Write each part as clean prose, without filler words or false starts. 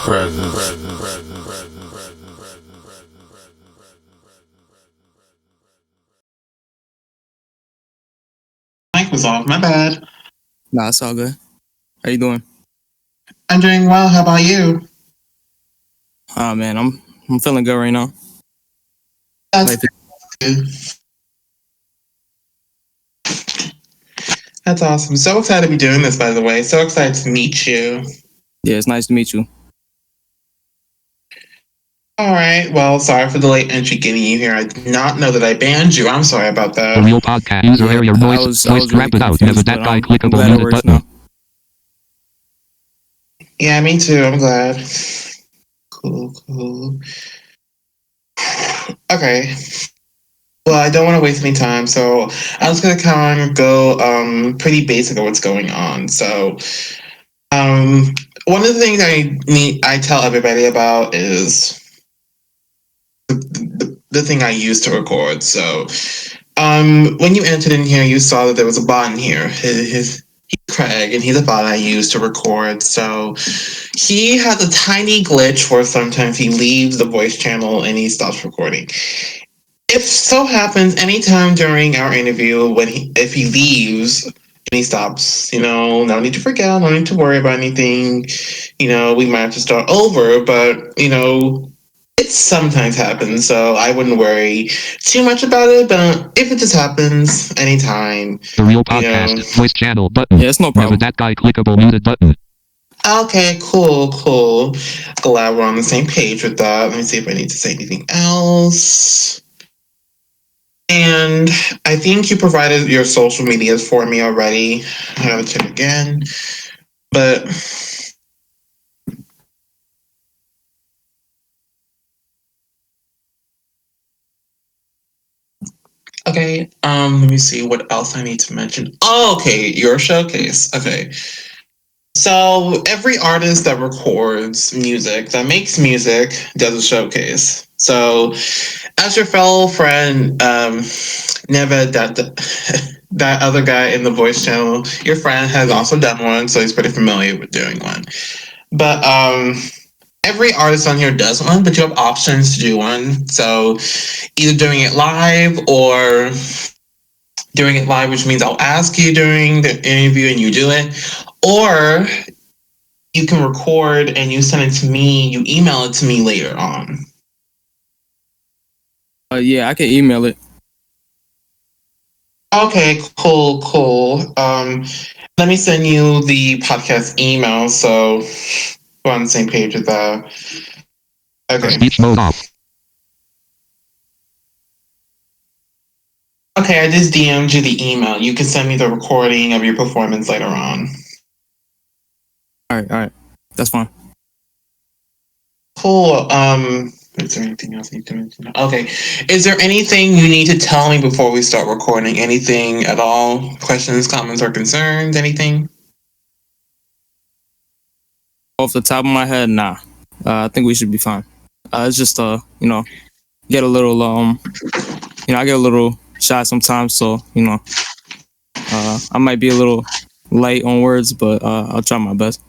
Mic was off. My bad. Nah, it's all good. How you doing? I'm doing well. How about you? Oh man, I'm feeling good right now. That's Like, good. That's awesome. So excited to be doing this, by the way. So excited to meet you. yeah, it's nice to meet you. All right. Well, sorry for the late entry getting you here. I did not know that I banned you. I'm sorry about The that. real podcast user Yeah, area I voice was voice really wrap it out. Never confused, that but guy I'm clickable glad it muted works button. now. Yeah, me too. I'm glad. Cool. Okay. Well, I don't want to waste any time, so I'm just gonna kind of go pretty basic of what's going on. So, one of the things I tell everybody about is the thing I use to record. So, when you entered in here, you saw that there was a bot in here. He's Craig, and he's a bot I use to record. So he has a tiny glitch where sometimes he leaves the voice channel and he stops recording. If so happens anytime during our interview if he leaves and he stops, no need to freak out, no need to worry about anything. We might have to start over, but it sometimes happens, so I wouldn't worry too much about it. But if it just happens anytime, The real podcast voice channel button. Yeah, it's no Never problem. that guy clickable muted button. Okay, cool. Glad we're on the same page with that. Let me see if I need to say anything else. And I think you provided your social medias for me already. I gotta check again. But okay, let me see what else I need to mention. Oh, okay, your showcase. Okay. So every artist that records music, that makes music, does a showcase. So as your fellow friend, Neva, that other guy in the voice channel, your friend has also done one, so he's pretty familiar with doing one. But every artist on here does one, but you have options to do one. So either doing it live or doing it live, which means I'll ask you during the interview and you do it, or you can record and you send it to me, you email it to me later on. Yeah, I can email it. Okay, cool. Let me send you the podcast email so we're on the same page with that. Okay. Speech mode off. Okay, I just DM'd you the email. You can send me the recording of your performance later on. All right, that's fine. Cool. Is there anything else you need to mention? Okay. Is there anything you need to tell me before we start recording? Anything at all? Questions, comments, or concerns? Anything? Off the top of my head, nah. I think we should be fine. It's just get a little I get a little shy sometimes, so I might be a little light on words, but I'll try my best.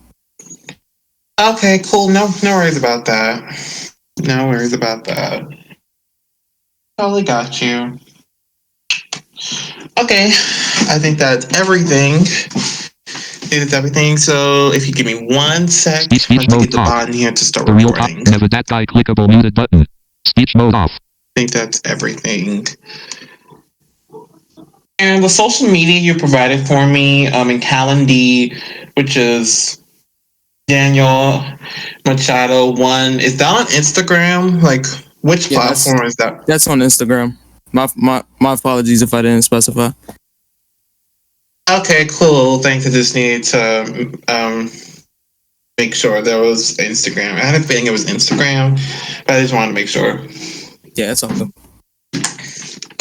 Okay, cool. No worries about that. No worries about that. Totally got you. Okay, I think that's everything. It's everything. So if you give me 1 sec, Speech I'm to mode get the off. bot in here to start The real recording. never that guy clickable muted button. Speech mode off. I think that's everything. And the social media you provided for me in Calendly, which is Daniel Machado 1, is that on Instagram? Like, which Yeah, platform is that? that's on Instagram. My apologies if I didn't specify. Okay, cool. Thanks. I just needed to make sure there was Instagram. I had a feeling it was Instagram, but I just wanted to make sure. Yeah, it's all good.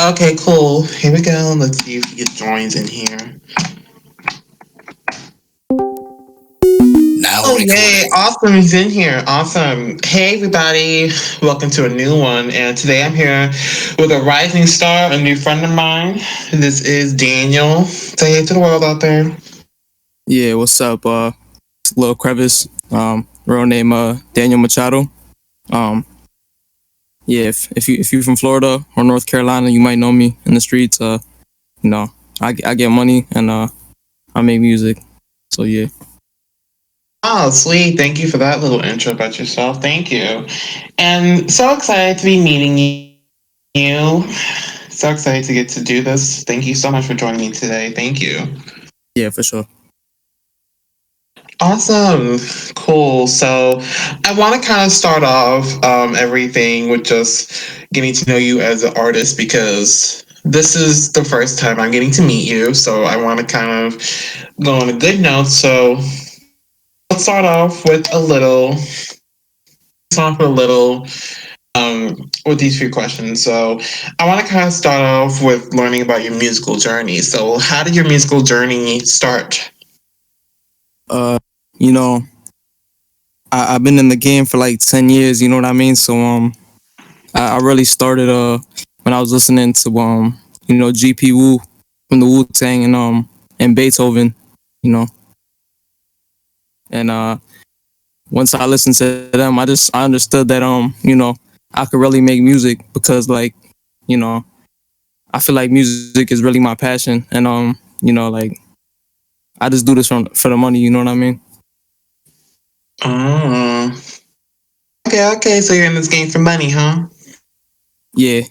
Okay, cool. Here we go. Let's see if he joins in here. Now Oh, recording. yay. Awesome. He's in here. Awesome. Hey, everybody. Welcome to a new one. And today I'm here with a rising star, a new friend of mine. This is Daniel. Say hey to the world out there. Yeah, what's up? It's Lil Crevice. real name Daniel Machado. Um, yeah, if you're from Florida or North Carolina, you might know me in the streets. You know, I get money and I make music. So yeah. Oh, sweet. Thank you for that little intro about yourself. Thank you. And so excited to be meeting you. So excited to get to do this. Thank you so much for joining me today. Thank you. Yeah, for sure. Awesome. Cool. So I want to kind of start off everything with just getting to know you as an artist because this is the first time I'm getting to meet you. So I want to kind of go on a good note. So let's start off with a little, with these few questions. So I want to kind of start off with learning about your musical journey. So how did your musical journey start? Uh, you know, I've been in the game for like 10 years. You know what I mean? So I really started when I was listening to GP Wu from the Wu Tang and Beethoven. You know, and once I listened to them, I understood that I could really make music because like you know I feel like music is really my passion, and like I just do this for the money. You know what I mean? Oh, okay. So you're in this game for money, huh? Yeah.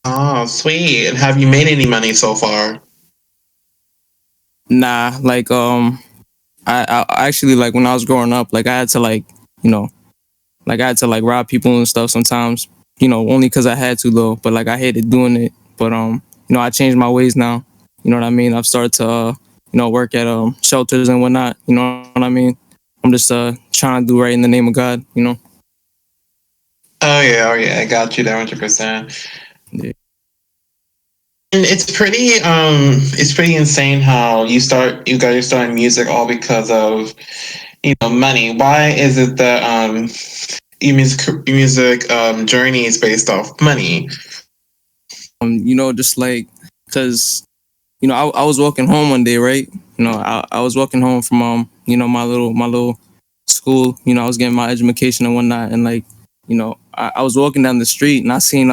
Oh, sweet. And have you made any money so far? Nah, like I actually like when I was growing up, like I had to you know I had to like rob people and stuff sometimes. Only because I had to though. But like I hated doing it. But I changed my ways now. You know what I mean? I've started to work at shelters and whatnot. You know what I mean? I'm just trying to do right in the name of God. You know? Oh yeah, I got you there 100%. Yeah. And it's pretty insane how you guys starting music all because of money. Why is it that your music journey is based off money? Just like because I was walking home one day, right? I was walking home from my little school. I was getting my education and whatnot, and like I was walking down the street and I seen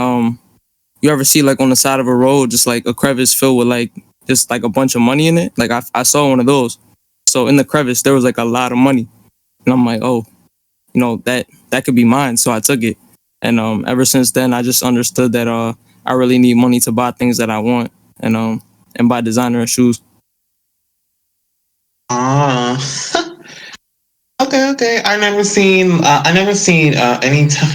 you ever see like on the side of a road just like a crevice filled with like just like a bunch of money in it? Like I saw one of those. So in the crevice there was like a lot of money, and I'm like, oh, that could be mine. So I took it, and ever since then I just understood that I really need money to buy things that I want, and buy designer shoes. Ah. Okay. I never seen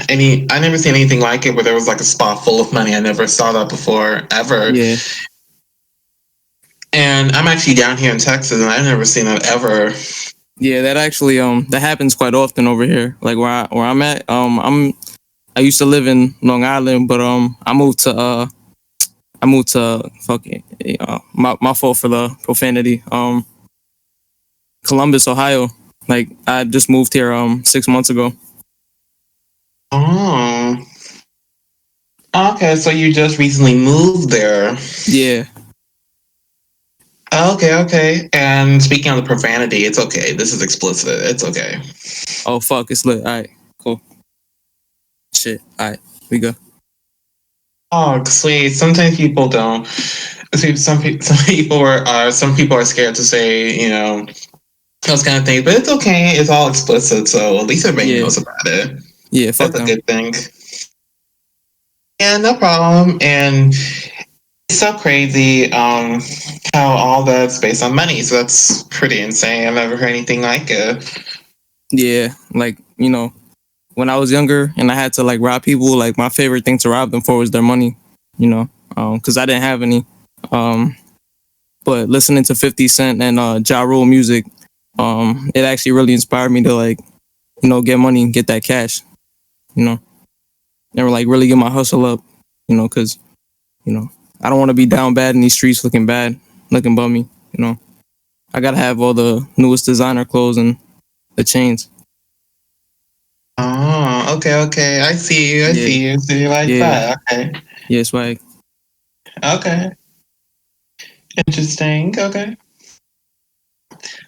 anything like it where there was like a spot full of money. I never saw that before ever. Yeah, And I'm actually down here in Texas, and I've never seen that ever. yeah, that actually that happens quite often over here. Like where I'm at, I used to live in Long Island, but I moved to fucking my fault for the profanity. Columbus, Ohio. Like I just moved here 6 months ago. Oh, okay. So you just recently moved there. Yeah. Okay. And speaking of the profanity, it's okay. This is explicit. It's okay. Oh fuck, it's lit. All right, cool. Shit. All right, we go. Oh, sweet. Sometimes people don't. See, some people are scared to say those kind of things, but it's okay. It's all explicit, so at least everybody Yeah. knows about it. Yeah. Fuck That's a them. good thing. Yeah, no problem. And it's so crazy how all that's based on money. So that's pretty insane. I've never heard anything like it. Yeah. Like when I was younger and I had to like rob people, like my favorite thing to rob them for was their money. Because I didn't have any. Um, but listening to 50 Cent and Ja Rule music, it actually really inspired me to like get money and get that cash. You know, and like really get my hustle up. Because you know I don't want to be down bad in these streets looking bad, looking bummy. I gotta have all the newest designer clothes and the chains. Oh, okay. I see you. I Yeah, see you. So you like yeah, that? Okay. yeah. Swag. Okay. Interesting. Okay.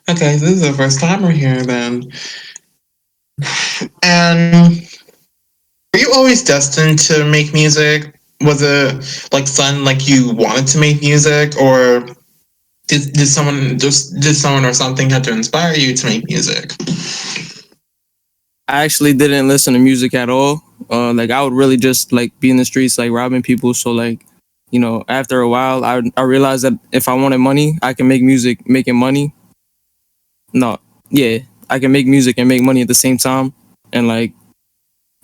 Okay, this is the first time we're here then. And were you always destined to make music? Was it like sudden, like you wanted to make music, or did someone or something have to inspire you to make music? I actually didn't listen to music at all. Like I would really just like be in the streets like robbing people. So like, after a while, I realized that if I wanted money, I can make music making money. No, yeah, I can make music and make money at the same time. And like,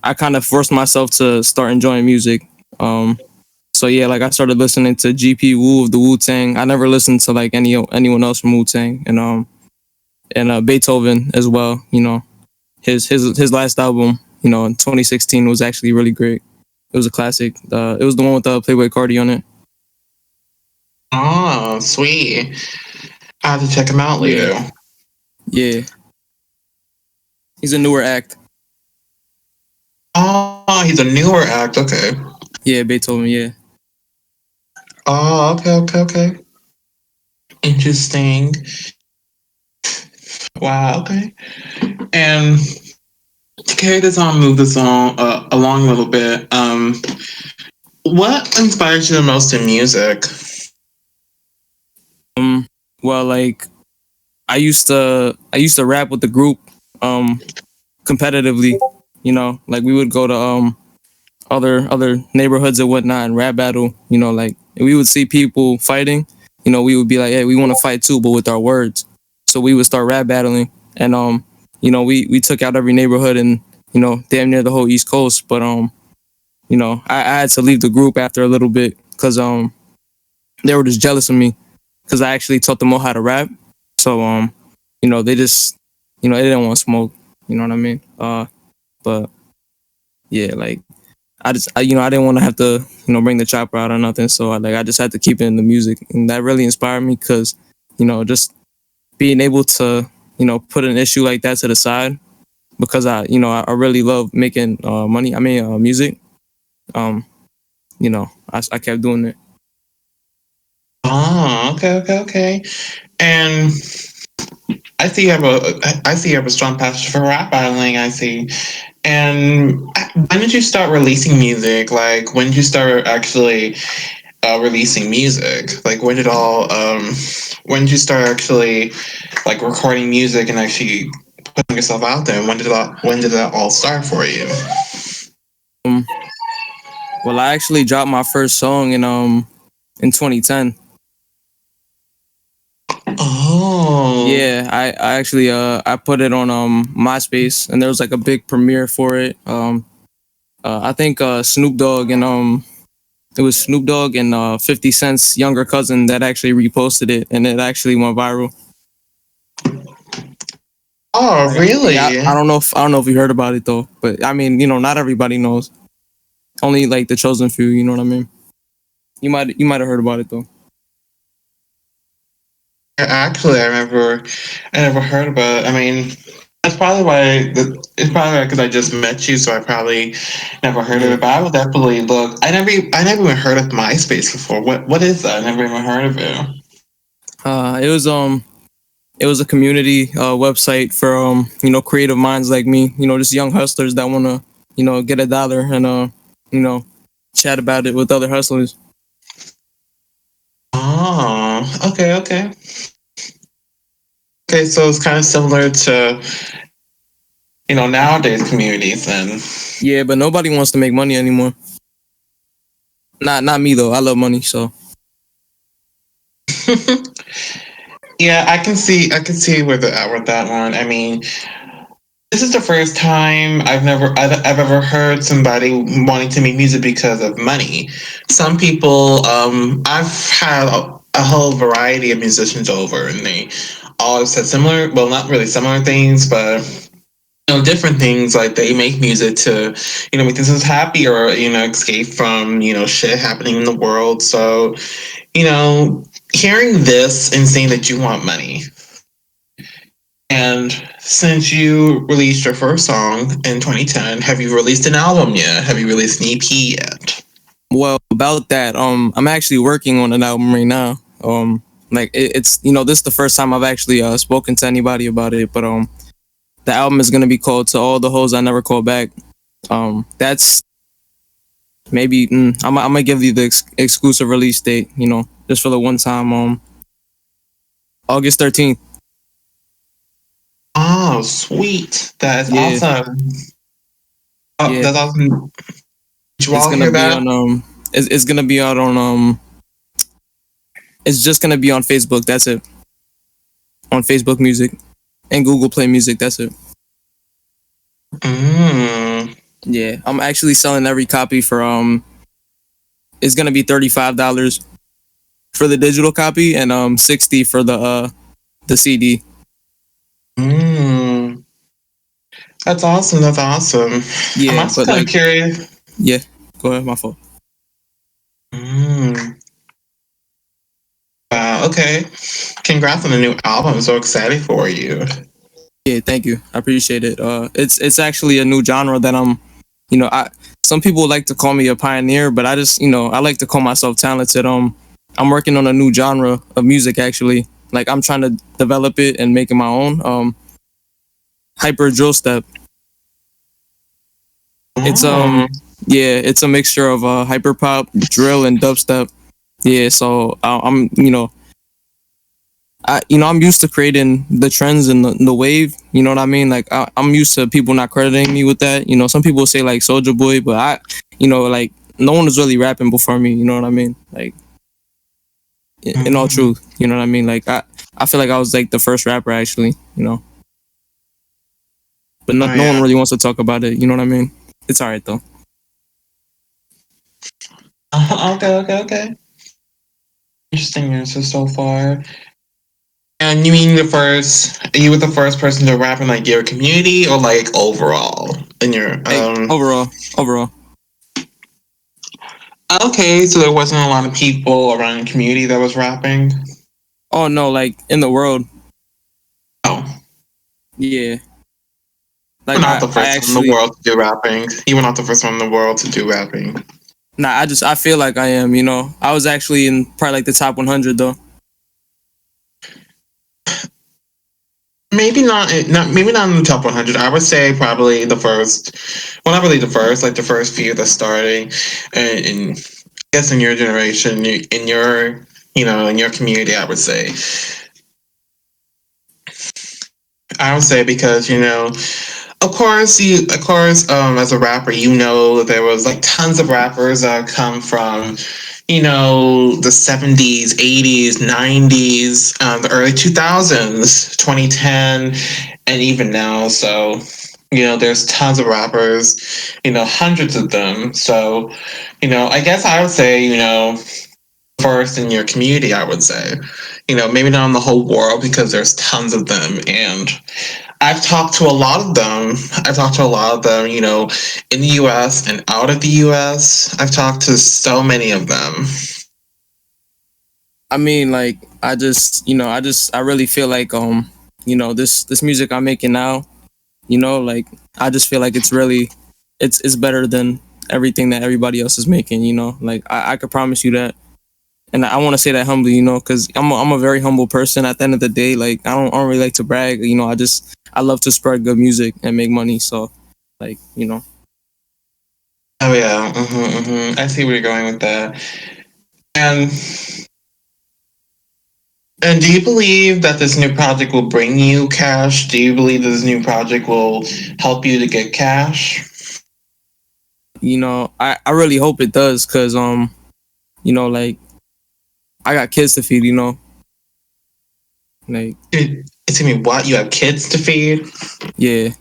I kind of forced myself to start enjoying music. So yeah, like I started listening to GP Wu of the Wu Tang. I never listened to like anyone else from Wu Tang, and Beethoven as well. His last album, in 2016 was actually really great. It was a classic. It was the one with Playboy Cardi on it. Oh, sweet. I have to check him out Yeah, later. yeah. He's a newer act. Oh, he's a newer act. Okay. Yeah, Beethoven. Yeah. Oh, okay. Interesting. Wow. Okay. And to carry this on, move this on along a little bit. What inspires you the most in music? Um. Well, like I used to rap with the group, competitively. Like we would go to other neighborhoods and whatnot and rap battle. Like we would see people fighting. We would be like, hey, we want to fight too, but with our words. So we would start rap battling, and we took out every neighborhood and damn near the whole East Coast. But I had to leave the group after a little bit because they were just jealous of me because I actually taught them all how to rap. So they just they didn't want to smoke. You know what I mean? But yeah, like I didn't want to have to bring the chopper out or nothing. So I just had to keep it in the music, and that really inspired me because just being able to put an issue like that to the side because I really love making money. I mean music. Um, I kept doing it. Oh, okay. And I see you have a strong passion for rap battling. I see. And when did you start releasing music? Like, when did you start actually releasing music? Like, when did you start actually like recording music and actually putting yourself out there? And when did that all start for you? Um, well, I actually dropped my first song in 2010. Oh, Yeah, I actually I put it on MySpace and there was like a big premiere for it. I think Snoop Dogg and it was Snoop Dogg and 50 Cent's younger cousin that actually reposted it and it actually went viral. oh, Yeah, really? I don't know if you heard about it though, but I mean, not everybody knows. Only like the chosen few, you know what I mean? You might have heard about it though. Actually, I never heard about it. I mean, that's probably why. It's probably because I just met you, so I probably never heard of Yeah. it. But I will definitely look. I never even heard of MySpace before. What is that? I never even heard of it. It was a community website for creative minds like me, just young hustlers that want to get a dollar and you know chat about it with other hustlers. Oh, okay. So it's kind of similar to nowadays communities. Then Yeah, but nobody wants to make money anymore. Not me though. I love money, so yeah, I can see where the with that one. I mean, this is the first time I've ever heard somebody wanting to make music because of money. Some people, I've had a whole variety of musicians over, and they all said similar, well, not really similar things, but different things. Like they make music to, make themselves happy or escape from shit happening in the world. So, hearing this and seeing that you want money. And since you released your first song in 2010, have you released an album yet? Have you released an EP yet? well about that. I'm actually working on an album right now. like it's this is the first time I've actually spoken to anybody about it. But the album is gonna be called "To All the Hoes I Never Call Back." That's maybe I'm gonna give you the exclusive release date. Just for the one time. August 13th. Oh, sweet. That is Yeah, awesome. Oh, yeah. that's awesome. Did you It's all gonna hear be that? on it's gonna be out on it's just gonna be on Facebook. That's it. On Facebook Music and Google Play Music. That's it. Mm. Yeah, I'm actually selling every copy for it's gonna be $35 for the digital copy and 60 for the CD. Mm. That's awesome. That's awesome. I'm Yeah, also but kind of like curious. yeah, go ahead, my fault. Mm. Okay. Congrats on the new album. I'm so excited for you. Yeah, thank you. I appreciate it. It's actually a new genre that I some people like to call me a pioneer, but I just I like to call myself talented. I'm working on a new genre of music actually. Like I'm trying to develop it and make it my own. Hyper drill step. It's Oh. yeah, it's a mixture of hyper pop, drill, and dubstep. Yeah, so I'm I'm used to creating the trends and the wave. You know what I mean? Like I'm used to people not crediting me with that. Some people say like Soldier Boy, but like no one was really rapping before me. You know what I mean? Like in all Mm. truth, you know what I mean? Like I feel like I was like the first rapper actually. But Oh, no one yeah. really wants to talk about it. You know what I mean? It's alright though. Okay, okay, okay. Interesting answer so far. And you mean you were the first person to rap in like your community or like overall in your Like overall. Okay, so there wasn't a lot of people around the community that was rapping. Oh no, like in the world. Oh, Yeah. you're Like not the I first one in the actually world to do rapping. You were not the first one in the world to do rapping. nah. I feel like I am. I was actually in probably like the top 100 though. Maybe not maybe not in the top 100. I would say probably the first. Well, not really the first. Like the first few that's starting, and I guess in your generation, in your in your community, I would say because of course, as a rapper, there was like tons of rappers that come from, the 70s, 80s, 90s, the early 2000s, 2010, and even now. So, there's tons of rappers, hundreds of them. So, I guess I would say, first in your community, I would say, maybe not in the whole world because there's tons of them. And I've talked to a lot of them. I've talked to a lot of them, in the US and out of the US. I've talked to so many of them. I mean, like I really feel like this music I'm making now, like I just feel like it's better than everything that everybody else is making. Like I could promise you that, and I want to say that humbly, because I'm a very humble person. At the end of the day, like I don't really like to brag. I love to spread good music and make money. So, like Oh yeah, I see where you're going with that. And and do you believe that this new project will bring you cash? Do you believe this new project will help you to get cash? I really hope it does, cause like I got kids to feed. Like It's gonna be what? You have kids to feed? yeah. Like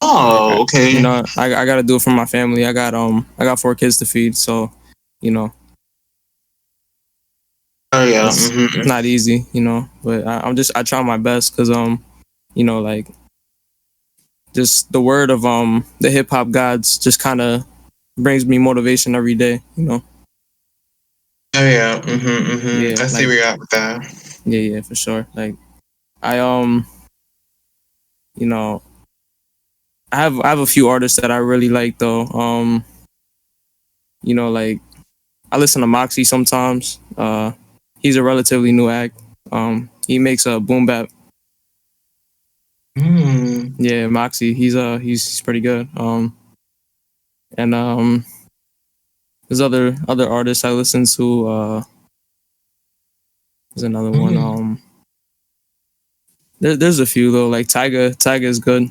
Oh, okay. I gotta do it for my family. I got 4 kids to feed, so you know Oh yeah. it's not easy, But I try my best because like just the word of the hip hop gods just kind of brings me motivation every day. Oh yeah. Yeah, I see like where you're at with that. yeah, for sure. Like I you know I have a few artists that I really like though. Like I listen to Moxie sometimes. he's a relatively new act. He makes a boom bap. Yeah, Moxie. He's pretty good. And there's other artists I listen to. There's another one. There's a few though. Like Tyga is good.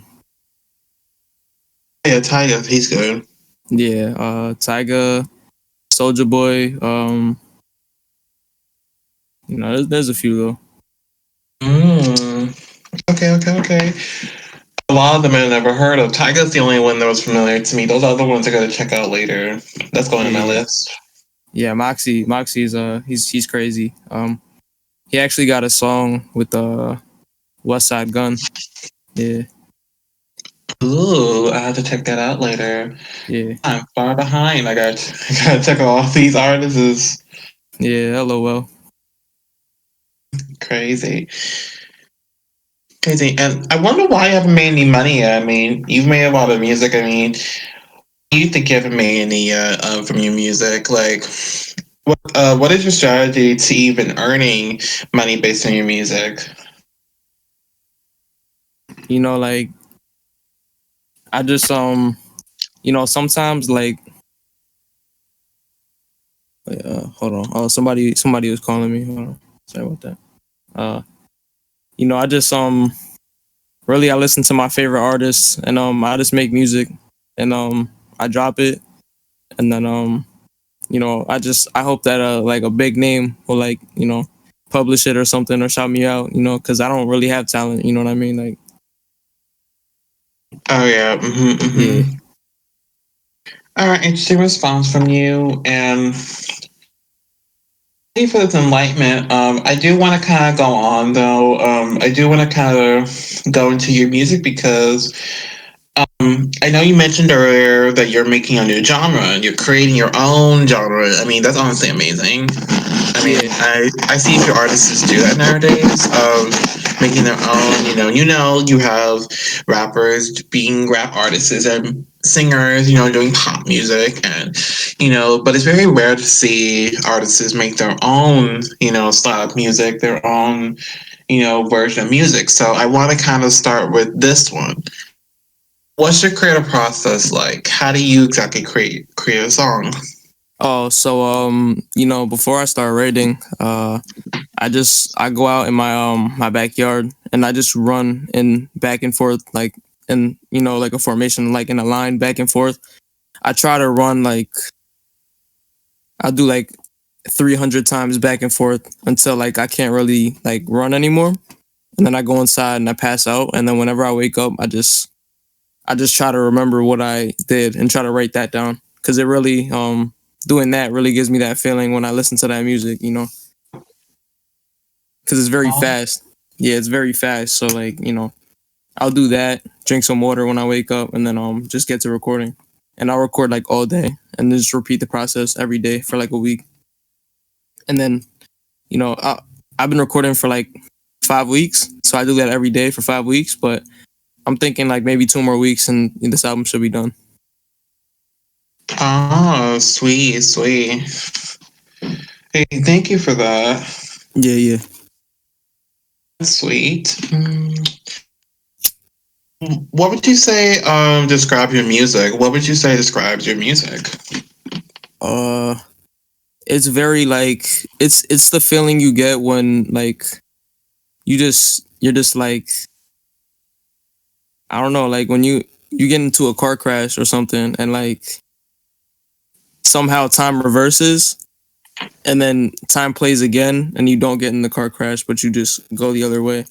Yeah, Tiger, he's good. Yeah, Tyga, Soldier Boy. There's a few though. Okay. A lot of them I never heard of. Tiger's the only one that was familiar to me. Those other ones I gotta check out later. That's going on my Yeah, list. yeah. Moxie's he's crazy. He actually got a song with West Side Gun. Yeah, Ooh, I have to check that out later. yeah, I'm far behind. I gotta check out all these artists. yeah. LOL. Crazy. Crazy. And I wonder why you haven't made any money yet. I mean, you've made a lot of music. I mean, you think you haven't made any from your music? Like, what is your strategy to even earning money based on your music? Like I just sometimes like hold on. Oh, somebody was calling me. Hold on. Sorry about that. Uh, I just really I listen to my favorite artists and I just make music and I drop it and then I hope that like a big name will like publish it or something or shout me out because I don't really have talent, you know what I mean, like Oh yeah. yeah. All right, interesting response from you, and thank you for this enlightenment. I do want to kind of go on though. I do want to kind of go into your music because I know you mentioned earlier that you're making a new genre and you're creating your own genre. I mean, that's honestly amazing. I mean, Yeah, I see a few artists do that nowadays of making their own. You have rappers being rap artists and singers, doing pop music, and but it's very rare to see artists make their own, style of music, their own, version of music. So I want to kind of start with this one. What's your creative process like? How do you exactly create a song? oh, so before I start writing, I go out in my backyard and I just run in back and forth like in like a formation, like in a line back and forth. I try to run like I'll do like 300 times back and forth until like I can't really like run anymore. And then I go inside and I pass out. And then whenever I wake up, I just try to remember what I did and try to write that down. Cause it really doing that really gives me that feeling when I listen to that music, Cause it's very fast. Yeah, it's very fast. So like, I'll do that, drink some water when I wake up, and then just get to recording. And I'll record like all day and then just repeat the process every day for like a week. And then, I've been recording for like 5 weeks. So I do that every day for 5 weeks, but I'm thinking like maybe 2 more weeks and this album should be done. Oh, sweet, sweet. Hey, thank you for that. Yeah, yeah. That's sweet. What would you say describe your music? What would you say describes your music? Uh it's very like it's the feeling you get when like you're just like I don't know, like when you get into a car crash or something and like somehow time reverses and then time plays again and you don't get in the car crash but you just go the other way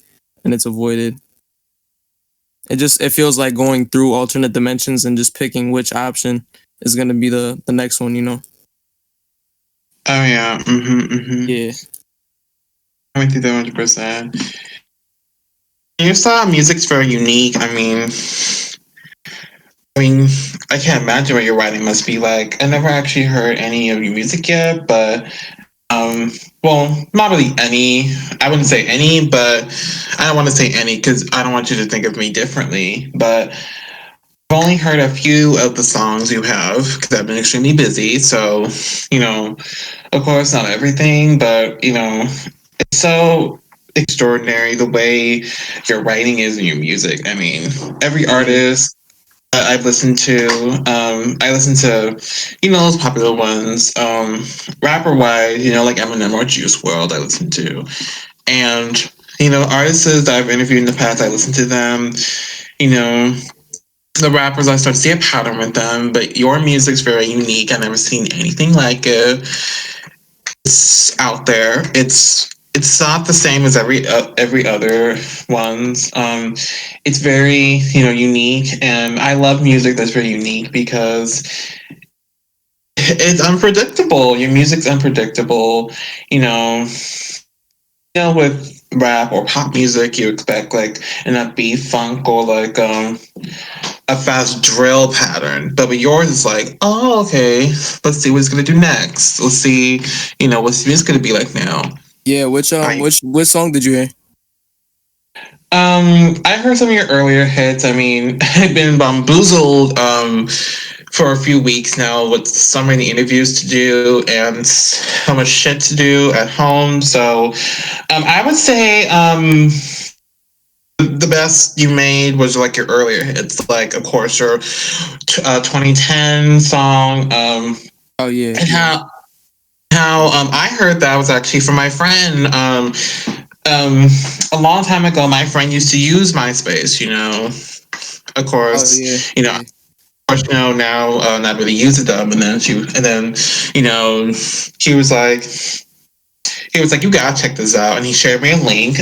and it's avoided. It feels like going through alternate dimensions and just picking which option is going to be the next one. Oh yeah, Yeah. I think that 100%. Your style of music's very unique. I mean, I can't imagine what your writing must be like. I never actually heard any of your music yet, but um, well, not really any. I wouldn't say any, but I don't want to say any because I don't want you to think of me differently. But I've only heard a few of the songs you have because I've been extremely busy. So, you know, of course, not everything, but it's so extraordinary the way your writing is in your music. I mean, every Yeah. artist I've listened to, I listen to, those popular ones, rapper wise, like Eminem or Juice World, I listen to, and artists that I've interviewed in the past, I listen to them. You know, the rappers, I start to see a pattern with them, but your music's very unique. I've never seen anything like it. It's out there. It's not the same as every other ones. It's very unique, and I love music that's very unique because it's unpredictable. Your music's unpredictable. You know, with rap or pop music, you expect like an upbeat funk or like a fast drill pattern. But with yours, it's like, oh, okay, let's see what it's gonna do next. Let's see, what's this gonna be like now. Yeah, I which song did you hear? I heard some of your earlier hits. I mean, I've been bamboozled for a few weeks now with so many interviews to do and so much shit to do at home. So I would say the best you made was like your earlier hits, like of course your 2010 song, Oh yeah, and yeah. how I heard that was actually from my friend. Um, a long time ago, my friend used to use MySpace. Of Oh course, yeah, you know. yeah. Of course, now not really uses them, and then, he was like, you gotta check this out, and he shared me a link.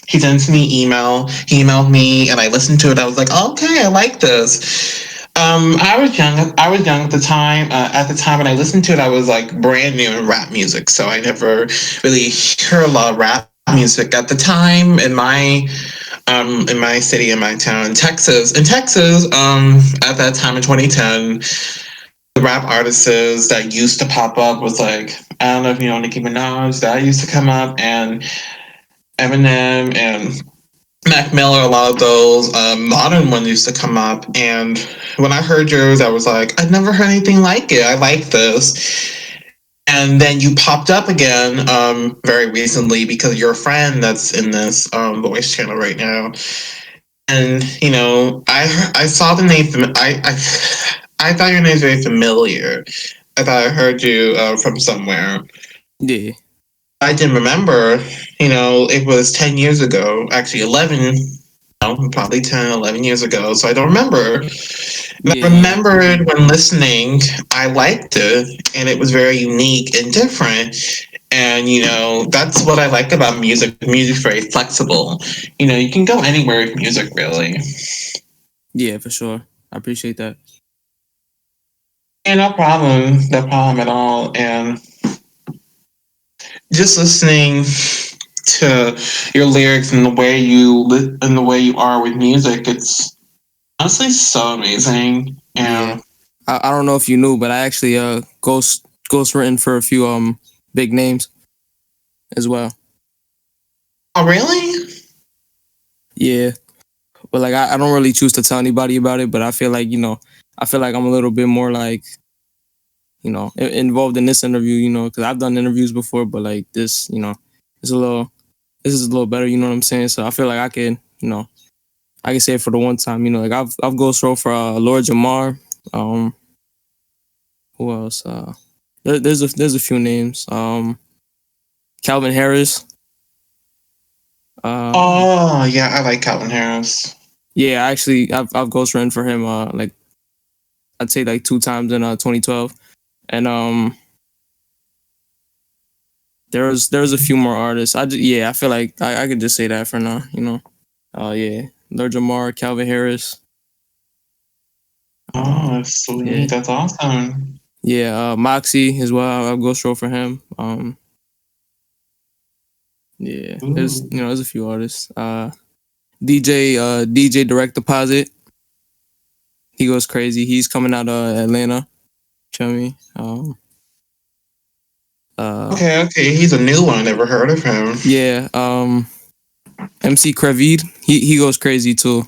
He sent me email. He emailed me, and I listened to it. I was like, okay, I like this. I was young. I was young at the time. At the time when I listened to it, I was like brand new in rap music, so I never really heard a lot of rap music at the time in my city, in my town, Texas. In Texas, at that time in 2010, the rap artists that used to pop up was like, I don't know if you know Nicki Minaj, that used to come up, and Eminem and Mac Miller, a lot of those modern ones used to come up. And when I heard yours, I was like, I've never heard anything like it. I like this. And then you popped up again very recently because you're a friend that's in this voice channel right now. And I saw the name. I thought your name was very familiar. I thought I heard you from somewhere. Yeah, I didn't remember. It was 10 years ago. Actually, 11. No, probably 10, 11 years ago. So I don't remember. And I yeah, remembered when listening, I liked it, and it was very unique and different. And that's what I like about music. Music's very flexible. You can go anywhere with music, really. yeah, for sure. I appreciate that. Yeah, no problem at all. And just listening to your lyrics and the way and the way you are with music, it's honestly so amazing. Yeah, And I don't know if you knew, but I actually ghost written for a few big names as well. oh, really? Yeah, but like I don't really choose to tell anybody about it. But I feel like I feel like I'm a little bit more like involved in this interview. Because I've done interviews before, but like this, it's a little this is a little better. You know what I'm saying? So I feel like I can I can say it for the one time. Like I've ghost wrote for Lord Jamar. Um, who else? There's a few names. Calvin Harris. Um, Oh, yeah, I like Calvin Harris. yeah, actually, I've ghost written for him. Like I'd say like two times in 2012, and there's a few more artists. I feel like I could just say that for now. Yeah, Lord Jamar, Calvin Harris. Oh, Um, that's sweet. yeah, That's awesome. yeah, Moxie as well. I'll ghost wrote for him. Yeah, Ooh. there's a few artists. DJ Direct Deposit. He goes crazy. He's coming out of Atlanta. Feel me? Uh, Okay, okay. He's a new one. I never heard of him. yeah. MC Crevice. He goes crazy too.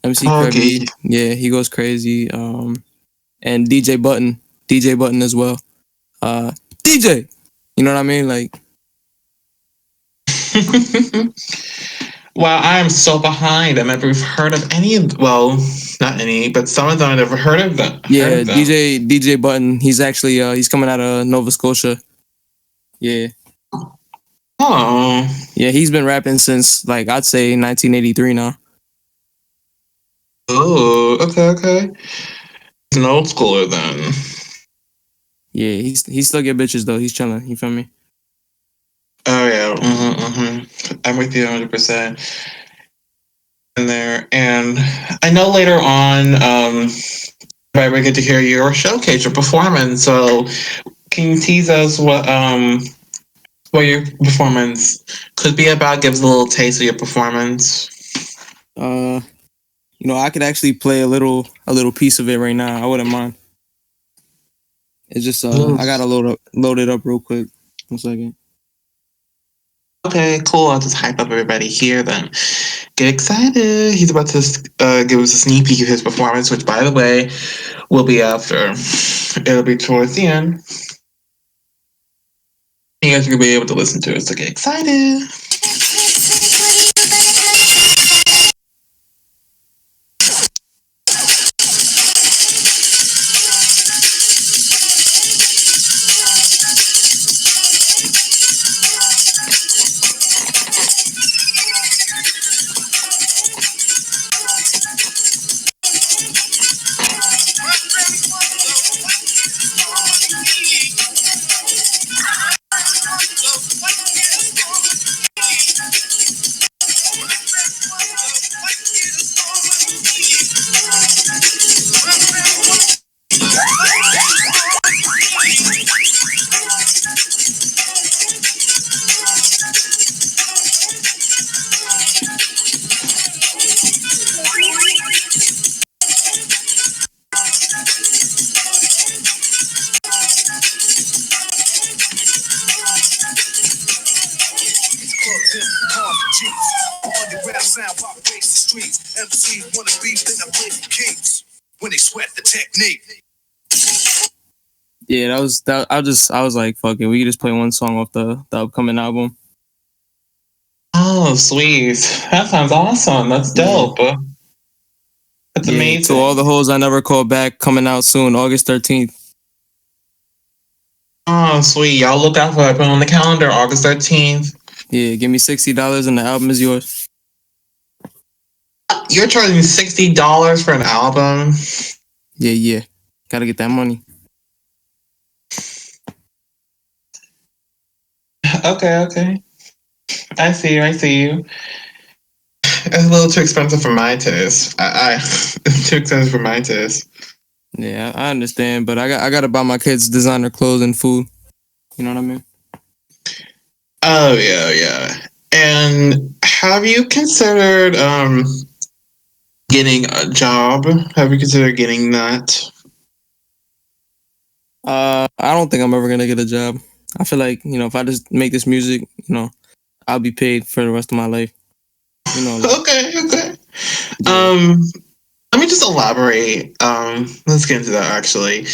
MC Okay. Crevice, yeah, he goes crazy. And DJ Button as well. DJ, you know what I mean? Like, Wow, I am so behind. I've never heard of any of, well, not any, but some of them I've never heard of them. Heard yeah, of them. DJ Button. He's actually he's coming out of Nova Scotia. Yeah, Oh, yeah, he's been rapping since like I'd say 1983 now. oh, okay, okay. He's an old schooler then. Yeah, he still get bitches though. He's chilling. You feel me? Oh yeah, I'm with you 100% in there. And I know later on, we get to hear your showcase, your performance. So can you tease us what your performance could be about? Give us a little taste of your performance. Uh, I could actually play a little piece of it right now. I wouldn't mind. It's just I gotta load it up real quick. 1 second. Okay, cool. I'll just hype up everybody here then. Get excited. He's about to give us a sneak peek of his performance, which, by the way, will be after. It'll be towards the end. You guys will be able to listen to it, so get excited. Underground sound propagates the streets. MCs wanna beef, then I play for kings. When they sweat the technique. Yeah, that was that. I was like, fuck it, we could just play one song off the upcoming album. Oh, sweet. That sounds awesome. That's Yeah, dope. That's yeah. To all the amazing. hoes I never called back, coming out soon, August 13th. Oh, sweet. Y'all look out for it. Put it on the calendar, August 13th. Yeah, give me $60 and the album is yours. You're charging $60 for an album? Yeah, yeah. Gotta get that money. Okay, okay. I see you. I see you. It's a little too expensive for my taste. It's too expensive for my taste. Yeah, I understand, but I gotta buy my kids designer clothes and food. You know what I mean? Oh yeah, yeah. And have you considered getting a job? Have you considered getting that? I don't think I'm ever gonna get a job. I feel like, if I just make this music, I'll be paid for the rest of my life. Like, Okay, okay. yeah. Let me just elaborate. Let's get into that actually.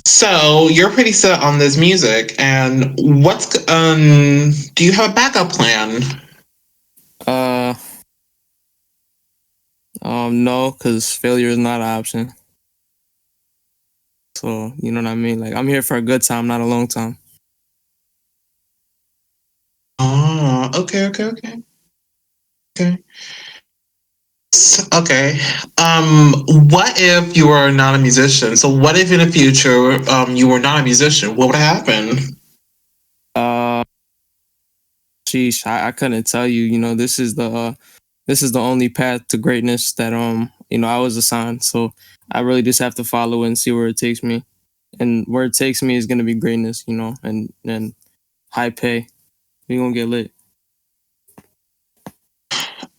So you're pretty set on this music, and do you have a backup plan? Uh, no, because failure is not an option. So, you know what I mean? Like, I'm here for a good time, not a long time. Oh, okay, okay, okay, okay. Okay. What if you were not a musician? So what if in the future, you were not a musician? What would happen? Uh, sheesh, I couldn't tell you. This is the only path to greatness that I was assigned. So I really just have to follow it and see where it takes me. And where it takes me is gonna be greatness, and high pay. We gonna get lit.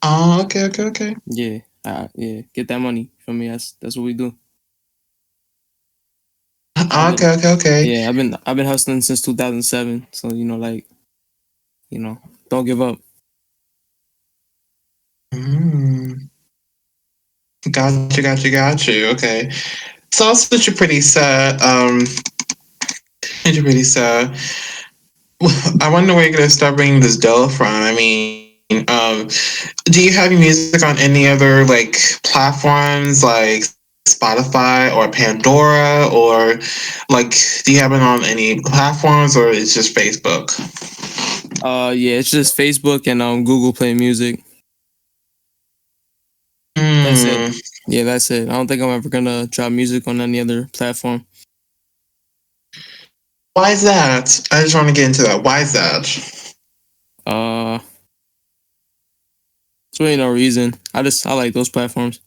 Oh, okay, okay, okay. Yeah, yeah. Get that money from me. That's what we do. I've been Okay, okay, okay. yeah, I've been hustling since 2007. So you know, don't give up. Mm. Got you. Okay. So since you're pretty sad, since you're pretty sad, I wonder where you're gonna start bringing this dough from. I mean, do you have your music on any other like platforms like Spotify or Pandora, or like do you have it on any platforms, or it's just Facebook? Yeah, it's just Facebook and Google Play Music. That's it. Hmm. Yeah, that's it. I don't think I'm ever gonna drop music on any other platform. Why is that? I just want to get into that. Why is that? Uh, it's really no reason. I like those platforms.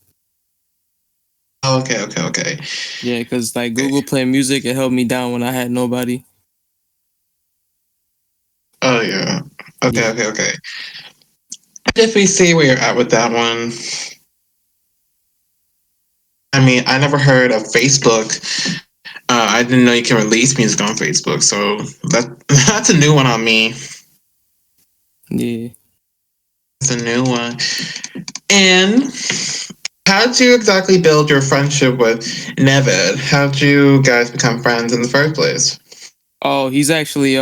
Okay. Yeah, cause like Google Play Music, it held me down when I had nobody. Oh yeah. Yeah. Okay. I definitely see where you're at with that one. I mean, I never heard of Facebook. I didn't know you can release music on Facebook, so that's a new one on me. Yeah. It's a new one. And how did you exactly build your friendship with Nevid? How did you guys become friends in the first place? Oh, he's actually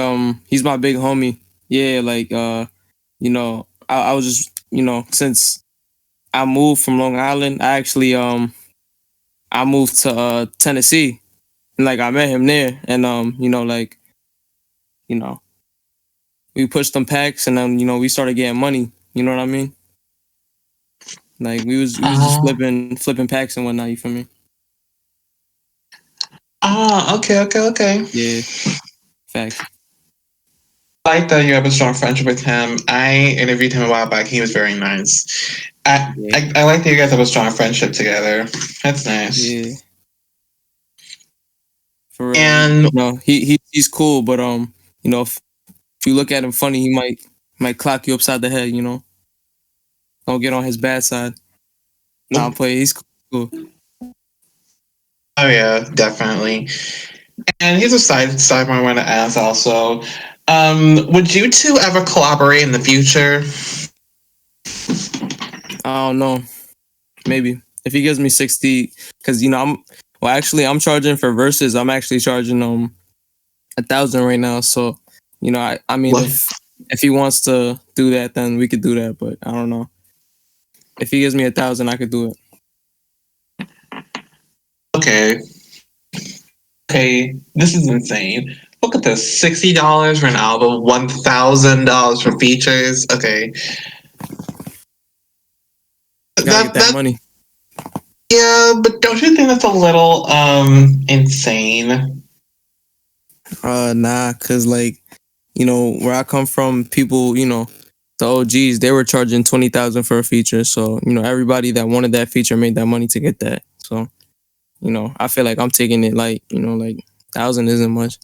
he's my big homie. Yeah, like I was just since I moved from Long Island, I moved to Tennessee, and like I met him there, and you know we pushed some packs, and then we started getting money. You know what I mean? Like we was just Uh, flipping packs and whatnot. You feel me? okay. Yeah, facts. I like that you have a strong friendship with him. I interviewed him a while back. He was very nice. Yeah, I like that you guys have a strong friendship together. That's nice. yeah, for real. And He's cool, but if you look at him funny, he might clock you upside the head. Don't get on his bad side. Nah, I'm playing. He's cool. oh yeah, definitely. And here's a side I want to ask also. Would you two ever collaborate in the future? I don't know. Maybe if he gives me 60, because I'm charging for verses. I'm actually charging 1,000 right now. So I mean, What? if he wants to do that, then we could do that. But I don't know. If he gives me 1,000, I could do it. Okay. Okay. This is insane. Look at this: $60 for an album, $1,000 for features. Okay. Gotta get that That money. yeah, but don't you think that's a little insane? Nah, cause like where I come from, people, the OGs, they were charging 20,000 for a feature. So everybody that wanted that feature made that money to get that. So I feel like I'm taking it like 1,000 isn't much.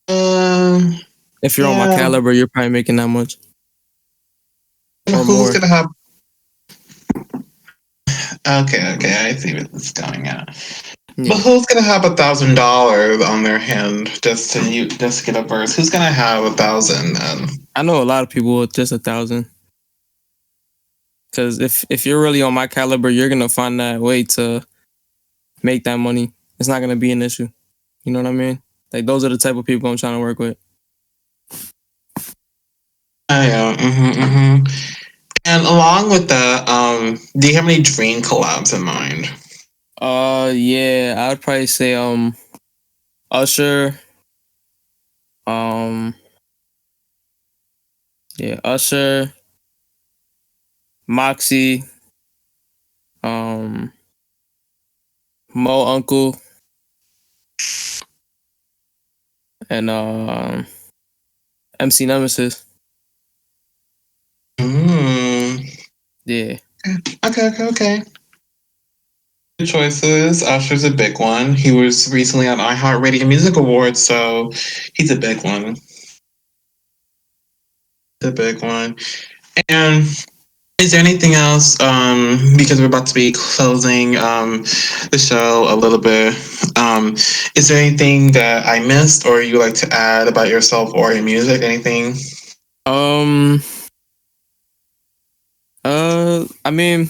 Um. If you're on my Yeah. caliber, you're probably making that much or Who's more. gonna have? Okay. I see what this is going at. But Yeah, who's gonna have $1,000 on their hand just to get a verse? Who's gonna have 1,000 then? I know a lot of people with just 1,000. Because if you're really on my caliber, you're gonna find that way to make that money. It's not gonna be an issue. You know what I mean? Like those are the type of people I'm trying to work with. Oh, yeah. And along with that, do you have any dream collabs in mind? Yeah, I would probably say Usher, um, yeah, Usher, Moxie, um, Mo Uncle, and MC Nemesis. Mm. Yeah, Okay. Good choices. Usher's a big one. He was recently on iHeartRadio Music Awards, so he's a big one. The big one. And is there anything else? Because we're about to be closing the show a little bit. Is there anything that I missed, or you like to add about yourself or your music? Anything? I mean,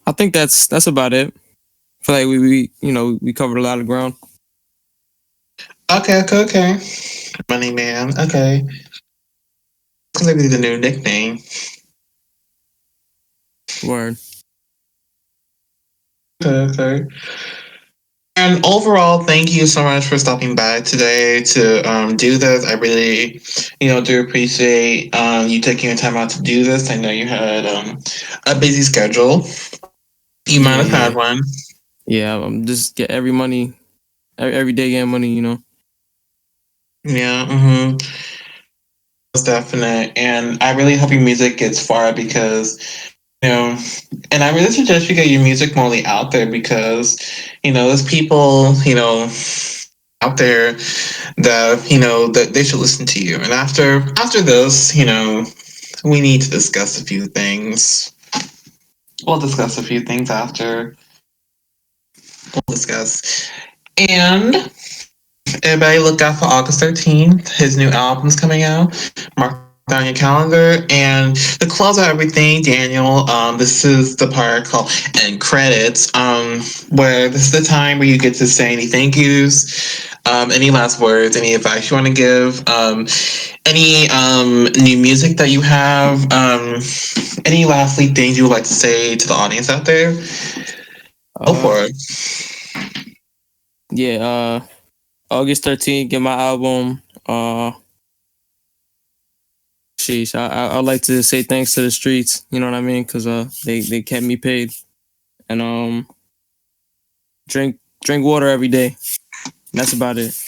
I think that's about it. I feel like we covered a lot of ground. Okay. Money Man. Okay. It's gonna be the new nickname. Word. Okay. And overall, thank you so much for stopping by today to do this. I really, do appreciate you taking your time out to do this. I know you had a busy schedule. You might have Yeah. had one. Yeah. Just get every day getting money. Yeah. Most definite. And I really hope your music gets far because, and I really suggest you get your music more out there because, there's people, out there that that they should listen to you. And after this, we need to discuss a few things. We'll discuss a few things after. We'll discuss. And everybody look out for August 13th. His new album's coming out. Mark down your calendar. And to close out everything, Daniel, this is the part called end credits, where this is the time where you get to say any thank yous, any last words, any advice you want to give, any new music that you have, any lastly things you would like to say to the audience out there. Go Uh, for it. yeah. August 13th, get my album. Sheesh. I'd like to say thanks to the streets. You know what I mean? Cause they kept me paid, and drink water every day. That's about it.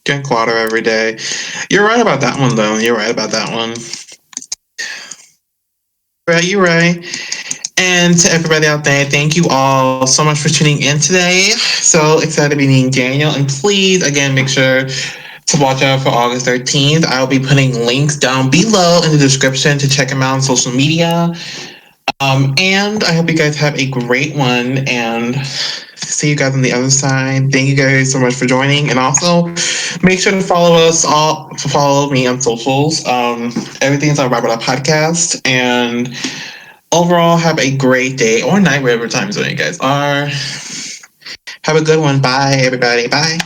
Drink water every day. You're right about that one, though. You're right about that one. Right, you're right. And to everybody out there, thank you all so much for tuning in today. So excited to be meeting Daniel. And please, again, make sure to watch out for August 13th. I'll be putting links down below in the description to check him out on social media. And I hope you guys have a great one and see you guys on the other side. Thank you guys so much for joining. And also make sure to follow me on socials. Everything's on Robert Up Podcast. And overall, have a great day or night, wherever time zone you guys are. Have a good one. Bye, everybody. Bye.